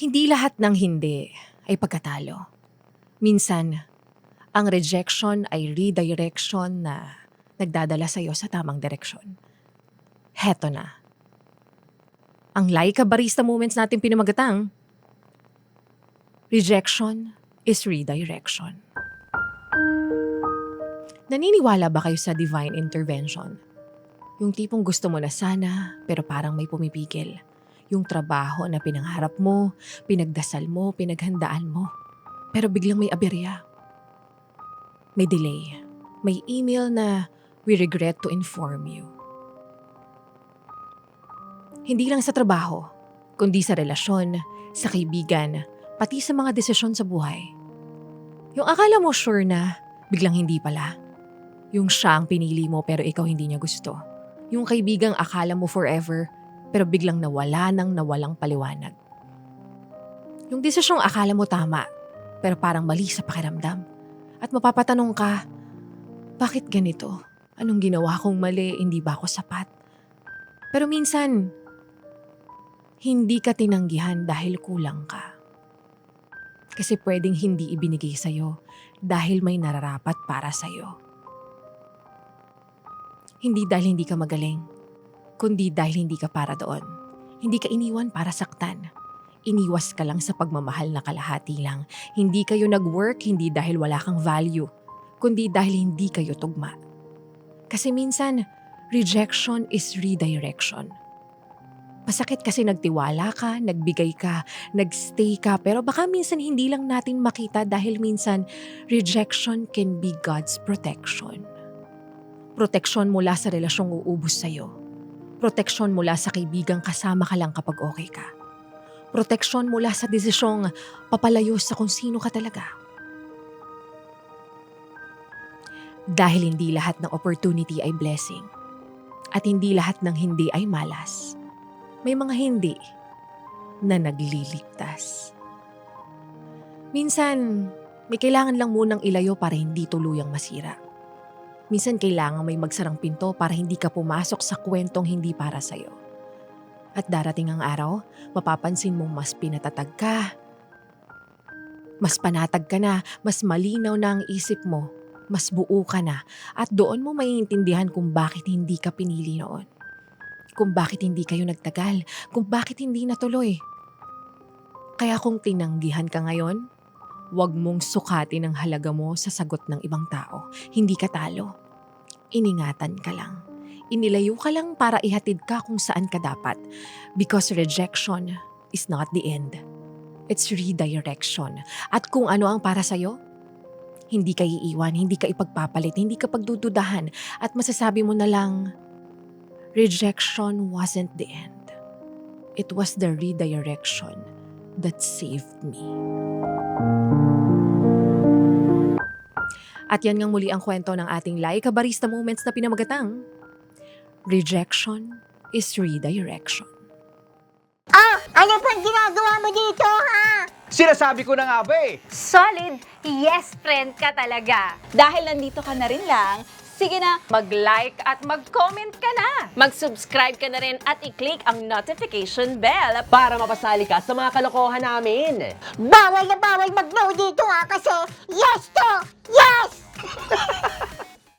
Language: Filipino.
Hindi lahat ng hindi ay pagkatalo. Minsan, ang rejection ay redirection na nagdadala sa'yo sa tamang direksyon. Heto na. Ang Laika Barista Moments natin pinamagatang, rejection is redirection. Naniniwala ba kayo sa divine intervention? Yung tipong gusto mo na sana, pero parang may pumipigil. Yung trabaho na pinangarap mo, pinagdasal mo, pinaghandaan mo. Pero biglang may aberya. May delay. May email na we regret to inform you. Hindi lang sa trabaho, kundi sa relasyon, sa kaibigan, pati sa mga desisyon sa buhay. Yung akala mo sure na, biglang hindi pala. Yung siya ang pinili mo pero ikaw hindi niya gusto. Yung kaibigang akala mo forever pero biglang nawala nang nawalang paliwanag. Yung desisyong akala mo tama pero parang mali sa pakiramdam. At mapapatanong ka, bakit ganito? Anong ginawa kong mali? Hindi ba ako sapat? Pero minsan, hindi ka tinanggihan dahil kulang ka. Kasi pwedeng hindi ibinigay sa'yo dahil may nararapat para sa'yo. Hindi dahil hindi ka magaling, kundi dahil hindi ka para doon. Hindi ka iniwan para saktan. Iniwas ka lang sa pagmamahal na kalahati lang. Hindi kayo nag-work hindi dahil wala kang value, kundi dahil hindi kayo tugma. Kasi minsan, rejection is redirection. Masakit kasi nagtiwala ka, nagbigay ka, nagstay ka, pero baka minsan hindi lang natin makita dahil minsan rejection can be God's protection. Proteksyon mula sa relasyong uubos sa'yo. Proteksyon mula sa kaibigang kasama ka lang kapag okay ka. Proteksyon mula sa desisyong papalayo sa kung sino ka talaga. Dahil hindi lahat ng opportunity ay blessing. At hindi lahat ng hindi ay malas. May mga hindi na nagliligtas. Minsan, may kailangan lang munang ilayo para hindi tuluyang masira. Minsan kailangan may magsarang pinto para hindi ka pumasok sa kwentong hindi para sa'yo. At darating ang araw, mapapansin mong mas pinatatag ka, mas panatag ka na, mas malinaw na ang isip mo, mas buo ka na, at doon mo maiintindihan kung bakit hindi ka pinili noon. Kung bakit hindi kayo nagtagal, kung bakit hindi natuloy. Kaya kung tinanggihan ka ngayon, huwag mong sukatin ang halaga mo sa sagot ng ibang tao. Hindi ka talo. Iningatan ka lang. Inilayo ka lang para ihatid ka kung saan ka dapat. Because rejection is not the end. It's redirection. At kung ano ang para sa'yo, hindi ka iiwan, hindi ka ipagpapalit, hindi ka pagdududahan. At masasabi mo na lang, rejection wasn't the end. It was the redirection that saved me. At yan ngang muli ang kwento ng ating Laika Barista Moments na pinamagatang, rejection is redirection. Ano pang ginagawa mo dito, ha? Sinasabi ko na nga ba eh. Solid yes friend ka talaga. Dahil nandito ka na rin lang, sige na, Mag-like at mag-comment ka na. Mag-subscribe ka na rin at i-click ang notification bell. Para mapasali ka sa mga kalokohan namin. Bawal na bawal mag-no dito, ha? Kasi yes to yes!